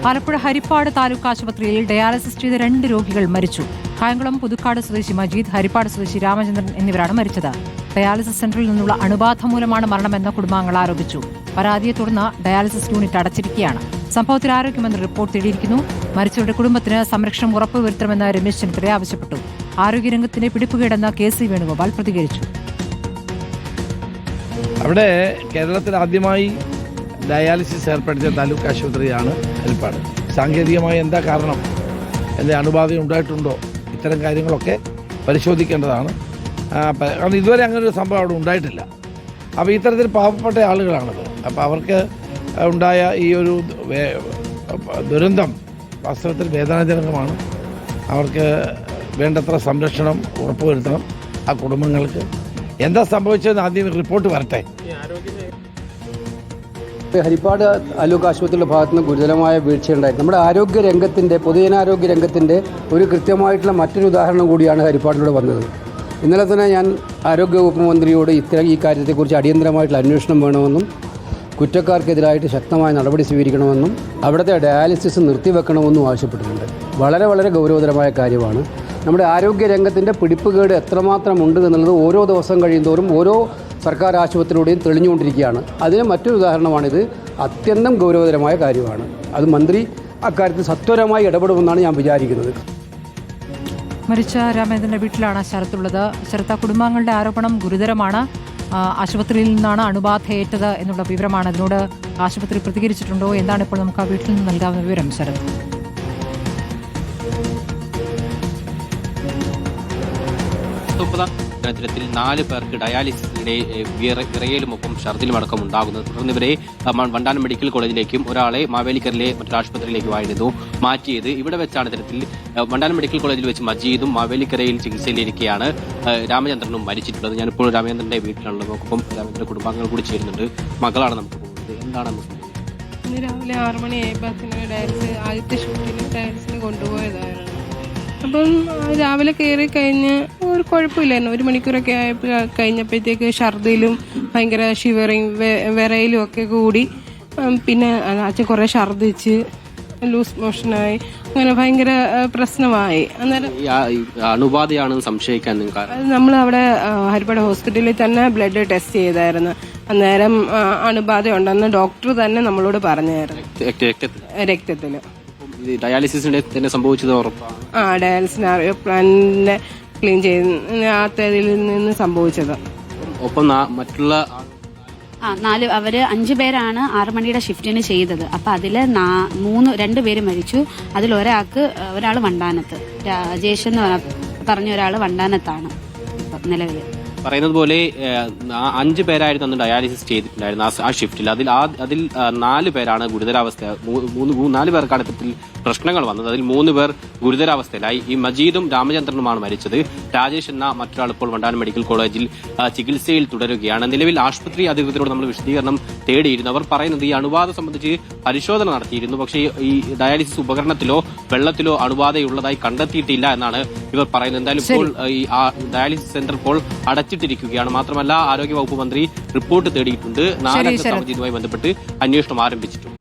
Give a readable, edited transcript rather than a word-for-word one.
ആലപ്പുഴ ഹരിപ്പാട് താലൂക്ക് ആശുപത്രിയിൽ ഡയാലിസിസ് ചെയ്ത 2 രോഗികൾ മരിച്ചു. കായംകുളം പുതുക്കാട് സ്വദേശി മജീദ്, ഹരിപ്പാട് സ്വദേശി രാമചന്ദ്രൻ എന്നിവരാണ് മരിച്ചത്. ഡയാലിസിസ് സെന്ററിൽ നിന്നുള്ള അണുബാധ മൂലമാണ് മരണമെന്ന് കുടുംബാംഗങ്ങൾ ആരോപിച്ചു. പരാതിയെ തുടർന്ന് ഡയാലിസിസ് യൂണിറ്റ് അടച്ചിരിക്കുകയാണ്. സംഭവത്തിൽ ആരോഗ്യമന്ത്രി റിപ്പോർട്ട് തേടിയിരിക്കുന്നു. മരിച്ചവരുടെ കുടുംബത്തിന് സംരക്ഷണം ഉറപ്പുവരുത്തണമെന്ന് രമേശ് ചെന്നിത്തല ആവശ്യപ്പെട്ടു. ആരോഗ്യരംഗത്തിന്റെ പിടിപ്പുകേടെന്ന് KC വേണുഗോപാൽ പ്രതികരിച്ചു. അവിടെ കേരളത്തിൽ ആദ്യമായി ഡയാലിസിസ് ഏർപ്പെടുത്തിയ താലൂക്ക് ആശുപത്രിയാണ് ഹരിപ്പാട്. സാങ്കേതികമായി എന്താ കാരണം, എൻ്റെ അണുബാധ ഉണ്ടായിട്ടുണ്ടോ, ഇത്തരം കാര്യങ്ങളൊക്കെ പരിശോധിക്കേണ്ടതാണ്. കാരണം ഇതുവരെ അങ്ങനെ ഒരു സംഭവം അവിടെ ഉണ്ടായിട്ടില്ല. അപ്പോൾ ഇത്തരത്തിൽ പാവപ്പെട്ട ആളുകളാണത്. അപ്പോൾ അവർക്ക് ഉണ്ടായ ഈ ഒരു ദുരന്തം വാസ്തവത്തിൽ വേദനാജനകമാണ്. അവർക്ക് വേണ്ടത്ര സംരക്ഷണം ഉറപ്പുവരുത്തണം. ആ കുടുംബങ്ങൾക്ക് എന്താ സംഭവിച്ചതെന്ന് ആദ്യം റിപ്പോർട്ട് വരട്ടെ. ഹരിപ്പാട് താലൂക്ക് ആശുപത്രിയുടെ ഭാഗത്ത് നിന്ന് ഗുരുതരമായ വീഴ്ചയുണ്ടായിരുന്നു. നമ്മുടെ ആരോഗ്യരംഗത്തിൻ്റെ, പൊതുജനാരോഗ്യ രംഗത്തിൻ്റെ ഒരു കൃത്യമായിട്ടുള്ള മറ്റൊരു ഉദാഹരണം കൂടിയാണ് ഹരിപ്പാടിലൂടെ വന്നത്. ഇന്നലെ തന്നെ ഞാൻ ആരോഗ്യവകുപ്പ് മന്ത്രിയോട് ഈ കാര്യത്തെക്കുറിച്ച് അടിയന്തരമായിട്ടുള്ള അന്വേഷണം വേണമെന്നും കുറ്റക്കാർക്കെതിരായിട്ട് ശക്തമായ നടപടി സ്വീകരിക്കണമെന്നും അവിടുത്തെ ഡയാലിസിസ് നിർത്തിവെക്കണമെന്നും ആവശ്യപ്പെട്ടിട്ടുണ്ട്. വളരെ ഗൗരവതരമായ കാര്യമാണ്. നമ്മുടെ ആരോഗ്യരംഗത്തിൻ്റെ പിടിപ്പുകേട് എത്രമാത്രം ഉണ്ട് എന്നുള്ളത് ഓരോ ദിവസം കഴിയുന്തോറും ഓരോ സർക്കാർ ആശുപത്രിയിലൂടെയും തെളിഞ്ഞുകൊണ്ടിരിക്കുകയാണ്. അതിന് മറ്റൊരു ഉദാഹരണമാണിത്. അത്യന്തം ഗൗരവതരമായ കാര്യമാണ്. അത് മന്ത്രി അക്കാര്യത്തിൽ സത്വരമായി ഇടപെടുമെന്നാണ് ഞാൻ വിചാരിക്കുന്നത്. മരിച്ച രാമേന്ദ്രന്റെ വീട്ടിലാണ് ശരത്തുള്ളത്. ശരത്ത, കുടുംബാംഗങ്ങളുടെ ആരോപണം ഗുരുതരമാണ്. ആശുപത്രിയിൽ നിന്നാണ് അണുബാധയേറ്റത് എന്നുള്ള വിവരമാണ്. അതിനോട് ആശുപത്രി പ്രതികരിച്ചിട്ടുണ്ടോ? എന്താണ് ഇപ്പോൾ നമുക്ക് ആ വീട്ടിൽ നിന്ന് നൽകാവുന്ന വിവരം? ശരത്, സാഹചര്യത്തിൽ 4 പേർക്ക് ഡയാലിസിസിനിടെ വിറയലുമൊപ്പം ഛർദിലുമടക്കം ഉണ്ടാകുന്നത്. തുടർന്ന് ഇവരെ വണ്ടാനം മെഡിക്കൽ കോളേജിലേക്കും ഒരാളെ മാവേലിക്കരയിലെ മറ്റൊരു ആശുപത്രിയിലേക്കുമായിരുന്നു മാറ്റിയത്. ഇവിടെ വെച്ചാണ് ഇത്തരത്തിൽ വണ്ടാനം മെഡിക്കൽ കോളേജിൽ വെച്ച് മജീദും മാവേലിക്കരയിൽ ചികിത്സയിലിരിക്കെയാണ് രാമചന്ദ്രനും മരിച്ചിട്ടുള്ളത്. ഞാനിപ്പോൾ രാമചന്ദ്രന്റെ വീട്ടിലാണുള്ളത്. നമുക്കിപ്പം രാമചന്ദ്രന്റെ കുടുംബാംഗങ്ങൾ കൂടി ചേരുന്നുണ്ട്. മകളാണ് നമുക്ക് പോകുന്നത്. എന്താണ് നമുക്ക് ഇന്ന് രാവിലെ 6 മണിയായപ്പോൾ ആദ്യത്തെ ഷിഫ്റ്റിന് ഡയാലിസിന് കൊണ്ടുപോയതായിരുന്നു. അപ്പം രാവിലെ കയറി കഴിഞ്ഞ് ഒരു കുഴപ്പമില്ലായിരുന്നു. 1 മണിക്കൂറൊക്കെ കഴിഞ്ഞപ്പോഴത്തേക്ക് ഛർദിലും ഭയങ്കര ഷിവറിങ്, വിറയിലും ഒക്കെ കൂടി. പിന്നെ അച്ഛൻ കുറേ ഛർദിച്ച് ലൂസ് മോഷനായി, അങ്ങനെ ഭയങ്കര പ്രശ്നമായി. അന്നേരം അണുബാധയാണെന്ന് സംശയിക്കാൻ നമ്മൾ അവിടെ ഹരിപ്പാട് ഹോസ്പിറ്റലിൽ തന്നെ ബ്ലഡ് ടെസ്റ്റ് ചെയ്തായിരുന്നു. അന്നേരം അണുബാധ ഉണ്ടെന്ന് ഡോക്ടർ തന്നെ നമ്മളോട് പറഞ്ഞായിരുന്നു. രക്തത്തില് ഡയാലിസിസിന്റെ തന്നെ സംഭവിച്ചത് ഉറപ്പാണ്. ഡയാലിസിസ് പ്ലാന്റിനെ ക്ലീൻ ചെയ്തതിൽ നിന്ന് സംഭവിച്ചത്. ഒപ്പം മറ്റുള്ള 5 പേരാണ് 6 മണിയുടെ ഷിഫ്റ്റിന് ചെയ്തത്. അപ്പൊ അതില് 2 പേര് മരിച്ചു. അതിൽ ഒരാൾ വണ്ടാനത്ത്, രാജേഷ് എന്ന് പറഞ്ഞ ഒരാൾ വണ്ടാനത്താണ് നിലവിൽ. പറയുന്നത് പോലെ 5 പേരായിരുന്നു അന്ന് ഡയാലിസിസ് ചെയ്തിട്ടുണ്ടായിരുന്നു ആ ഷിഫ്റ്റിൽ. അതിൽ 4 പേരാണ് ഗുരുതരാവസ്ഥ. 4 പേർക്കാണ് ഇത്തരത്തിൽ പ്രശ്നങ്ങൾ വന്നത്. അതിൽ 3 പേർ ഗുരുതരാവസ്ഥയിലായി. ഈ മജീദും രാമചന്ദ്രനുമാണ് മരിച്ചത്. രാജേഷ് എന്ന മറ്റൊരാൾ ഇപ്പോൾ വണ്ടാനം മെഡിക്കൽ കോളേജിൽ ചികിത്സയിൽ തുടരുകയാണ്. നിലവിൽ ആശുപത്രി അധികൃതരോട് നമ്മൾ വിശദീകരണം തേടിയിരുന്നു. അവർ പറയുന്നത് ഈ അണുബാധ സംബന്ധിച്ച് പരിശോധന നടത്തിയിരുന്നു. പക്ഷേ ഈ ഡയാലിസിസ് ഉപകരണത്തിലോ വെള്ളത്തിലോ അണുബാധയുള്ളതായി കണ്ടെത്തിയിട്ടില്ല എന്നാണ് ഇവർ പറയുന്നത്. എന്തായാലും ഇപ്പോൾ ഈ ഡയാലിസിസ് സെന്റർ ഇപ്പോൾ അടച്ചിട്ടിരിക്കുകയാണ്. മാത്രമല്ല ആരോഗ്യവകുപ്പ് മന്ത്രി റിപ്പോർട്ട് തേടിയിട്ടുണ്ട്. 4 അംഗ സമിതിയുമായി ബന്ധപ്പെട്ട് അന്വേഷണം ആരംഭിച്ചിട്ടുണ്ട്.